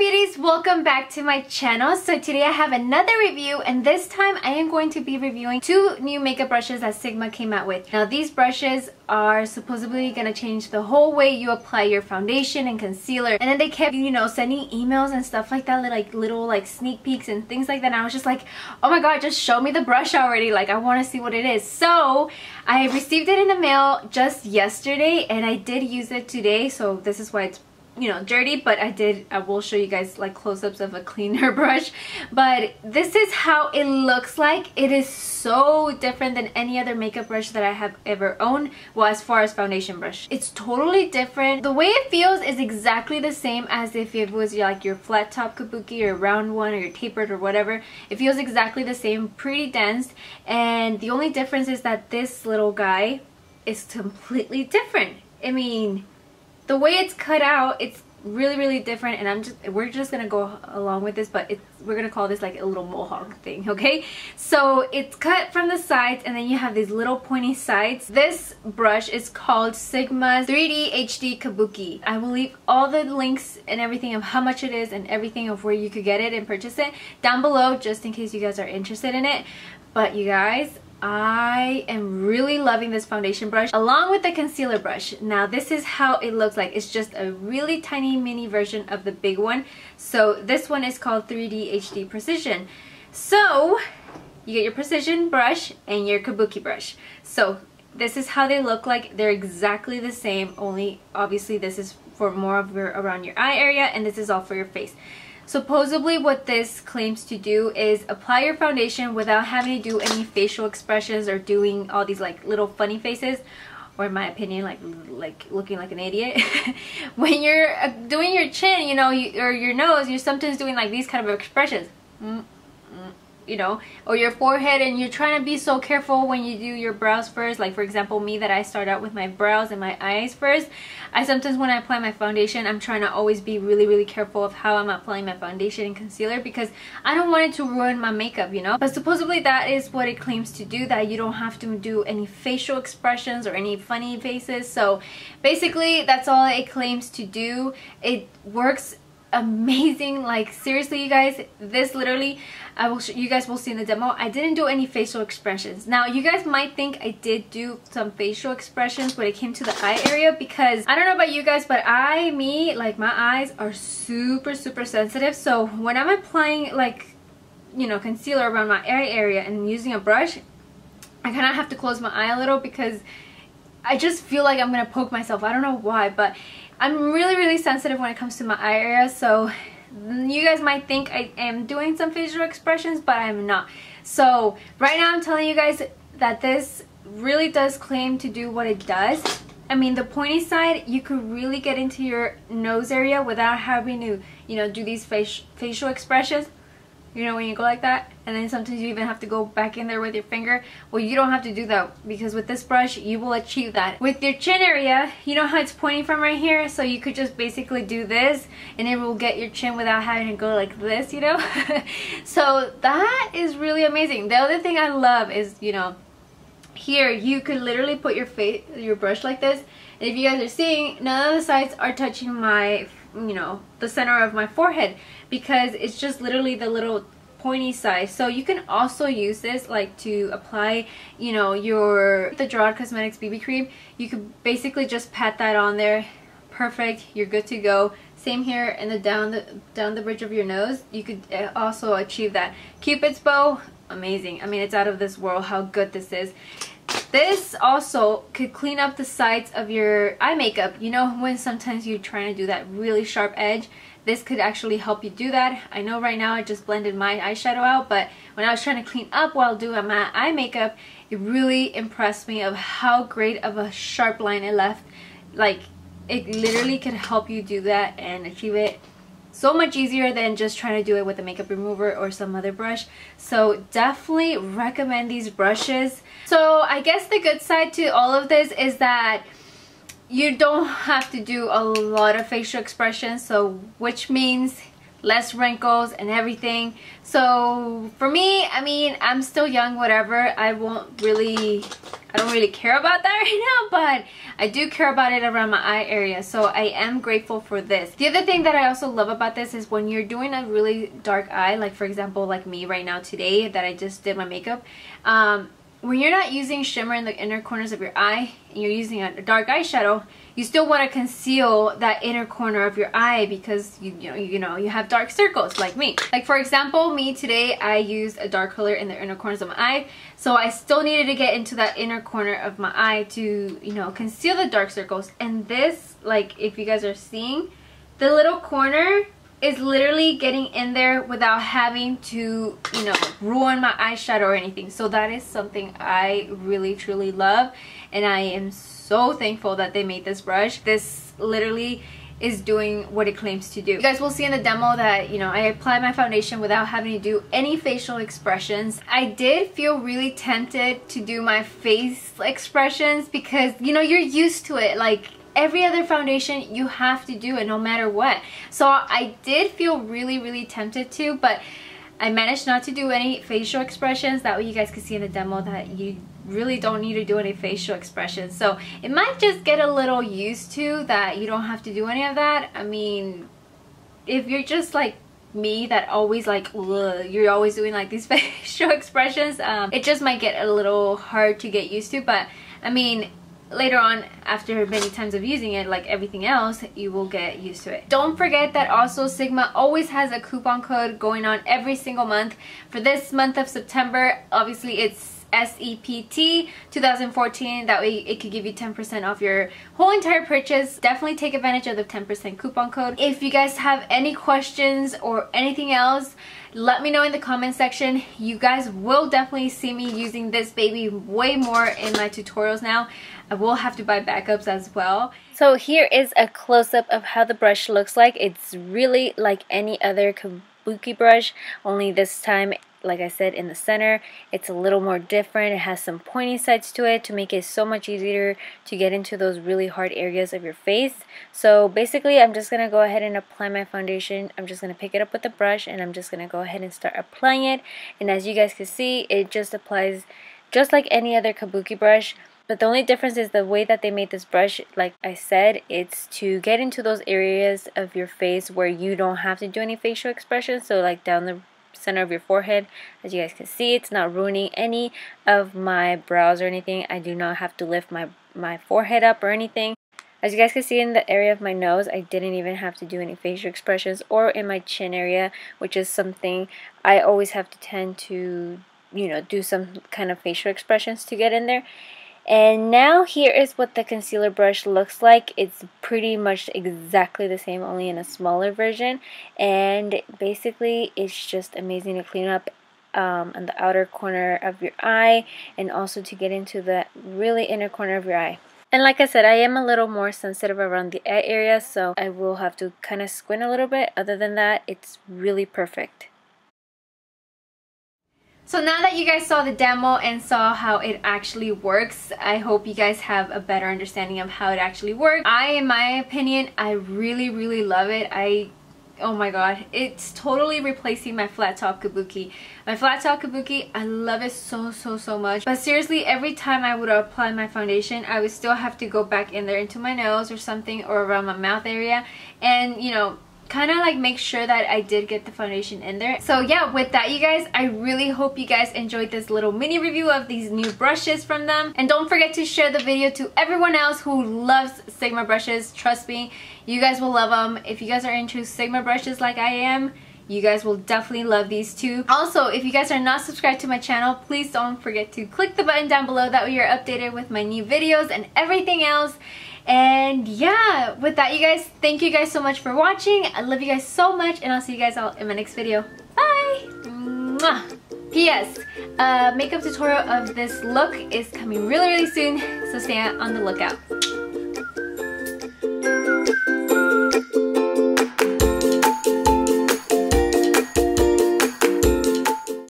beauties, welcome back to my channel. So today I have another review, and this time I am going to be reviewing two new makeup brushes that Sigma came out with. Now these brushes are supposedly going to change the whole way you apply your foundation and concealer, and then they kept, you know, sending emails and stuff like that, like little like sneak peeks and things like that, and I was just like, oh my god, just show me the brush already, like I want to see what it is. So I received it in the mail just yesterday and I did use it today, so this is why it's, you know, dirty, but I will show you guys like close-ups of a cleaner brush. But this is how it looks like. It is so different than any other makeup brush that I have ever owned. Well, as far as foundation brush, it's totally different. The way it feels is exactly the same as if it was like your flat top kabuki or round one or your tapered or whatever. It feels exactly the same, pretty dense, and the only difference is that this little guy is completely different. I mean, the way it's cut out, it's really different, and we're just gonna go along with this, but we're gonna call this like a little mohawk thing, okay? So it's cut from the sides, and then you have these little pointy sides. This brush is called Sigma's 3D HD Kabuki. I will leave all the links and everything of how much it is and everything of where you could get it and purchase it down below, just in case you guys are interested in it. But you guys, I am really loving this foundation brush along with the concealer brush. Now this is how it looks like. It's just a really tiny mini version of the big one. So this one is called 3D HD Precision. So you get your precision brush and your kabuki brush. So this is how they look like. They're exactly the same, only obviously this is for more of your around your eye area, and this is all for your face. Supposedly what this claims to do is apply your foundation without having to do any facial expressions or doing all these like little funny faces, or in my opinion like looking like an idiot. When you're doing your chin, you know, or your nose, you're sometimes doing like these kind of expressions, you know, or your forehead, and you're trying to be so careful when you do your brows first. Like for example, me, that I start out with my brows and my eyes first. I sometimes, when I apply my foundation, I'm trying to always be really careful of how I'm applying my foundation and concealer, because I don't want it to ruin my makeup, you know. But supposedly that is what it claims to do, that you don't have to do any facial expressions or any funny faces. So basically that's all it claims to do. It works amazing, like seriously you guys. This literally, you guys will see in the demo, I didn't do any facial expressions. Now you guys might think I did do some facial expressions when it came to the eye area, because I don't know about you guys, but like my eyes are super sensitive. So when I'm applying, like, you know, concealer around my eye area and using a brush, I kind of have to close my eye a little, because I just feel like I'm gonna poke myself. I don't know why, but I'm really sensitive when it comes to my eye area. So you guys might think I am doing some facial expressions, but I'm not. So right now I'm telling you guys that this really does claim to do what it does. I mean, the pointy side, you could really get into your nose area without having to, you know, do these facial expressions. You know, when you go like that, and then sometimes you even have to go back in there with your finger. Well, you don't have to do that, because with this brush you will achieve that. With your chin area, you know how it's pointing from right here, so you could just basically do this and it will get your chin without having to go like this, you know. So that is really amazing. The other thing I love is, you know, here you could literally put your brush like this, and if you guys are seeing, none of the sides are touching my, you know, the center of my forehead, because it's just literally the little pointy side. So you can also use this like to apply, you know, the Gerard Cosmetics BB cream. You could basically just pat that on there. Perfect, you're good to go. Same here, and down the bridge of your nose, you could also achieve that. Cupid's bow, amazing. I mean, it's out of this world how good this is. This also could clean up the sides of your eye makeup. You know, when sometimes you're trying to do that really sharp edge, this could actually help you do that. I know right now I just blended my eyeshadow out, but when I was trying to clean up while doing my eye makeup, it really impressed me of how great of a sharp line it left. Like, it literally could help you do that and achieve it so much easier than just trying to do it with a makeup remover or some other brush. So definitely recommend these brushes. So I guess the good side to all of this is that you don't have to do a lot of facial expressions, so which means less wrinkles and everything. So for me, I mean, I'm still young, whatever. I don't really care about that right now, but I do care about it around my eye area, so I am grateful for this. The other thing that I also love about this is when you're doing a really dark eye, like for example like me right now today that I just did my makeup, when you're not using shimmer in the inner corners of your eye and you're using a dark eyeshadow, you still want to conceal that inner corner of your eye because you have dark circles like me. Like for example, me today, I used a dark color in the inner corners of my eye, so I still needed to get into that inner corner of my eye to, conceal the dark circles. And this, like if you guys are seeing, the little corner is literally getting in there without having to, ruin my eyeshadow or anything. So that is something I really truly love, and I am so thankful that they made this brush. This literally is doing what it claims to do. You guys will see in the demo that, I applied my foundation without having to do any facial expressions. I did feel really tempted to do my face expressions because, you're used to it. Like, every other foundation you have to do it no matter what. So I did feel really tempted to, but I managed not to do any facial expressions. That way you guys can see in the demo that you really don't need to do any facial expressions. So it might just get a little used to that you don't have to do any of that. I mean, if you're just like me that always you're always doing like these facial expressions, it just might get a little hard to get used to. But I mean, later on, after many times of using it, like everything else, you will get used to it. Don't forget that also Sigma always has a coupon code going on every single month. For this month of September, obviously it's SEPT 2014. That way it could give you 10% off your whole entire purchase. Definitely take advantage of the 10% coupon code. If you guys have any questions or anything else, let me know in the comment section. You guys will definitely see me using this baby way more in my tutorials now. I will have to buy backups as well. So here is a close-up of how the brush looks like. It's really like any other kabuki brush, only this time, like I said, in the center it's a little more different. It has some pointy sides to it to make it so much easier to get into those really hard areas of your face. So basically I'm just gonna go ahead and apply my foundation. I'm just gonna pick it up with the brush and I'm just gonna go ahead and start applying it. And as you guys can see, it just applies just like any other kabuki brush. But the only difference is the way that they made this brush. Like I said, it's to get into those areas of your face where you don't have to do any facial expressions. So like down the center of your forehead, as you guys can see, it's not ruining any of my brows or anything. I do not have to lift my forehead up or anything. As you guys can see in the area of my nose, I didn't even have to do any facial expressions, or in my chin area, which is something I always have to tend to, do some kind of facial expressions to get in there. And now here is what the concealer brush looks like. It's pretty much exactly the same, only in a smaller version. And basically it's just amazing to clean up on the outer corner of your eye, and also to get into the really inner corner of your eye. And like I said, I am a little more sensitive around the eye area, so I will have to kind of squint a little bit. Other than that, it's really perfect. So now that you guys saw the demo and saw how it actually works, I hope you guys have a better understanding of how it actually works. In my opinion, I really love it. Oh my god, it's totally replacing my flat top kabuki. My flat top kabuki, I love it so much. But seriously, every time I would apply my foundation, I would still have to go back in there into my nose or something, or around my mouth area, and kind of like make sure that I did get the foundation in there. So yeah, with that, you guys, I really hope you guys enjoyed this little mini review of these new brushes from them. And don't forget to share the video to everyone else who loves Sigma brushes. Trust me, you guys will love them. If you guys are into Sigma brushes like I am, you guys will definitely love these too. Also, if you guys are not subscribed to my channel, please don't forget to click the button down below. That way you're updated with my new videos and everything else. And yeah, with that, you guys, thank you guys so much for watching. I love you guys so much, and I'll see you guys all in my next video. Bye! Mwah! P.S. Makeup tutorial of this look is coming really soon, so stay on the lookout.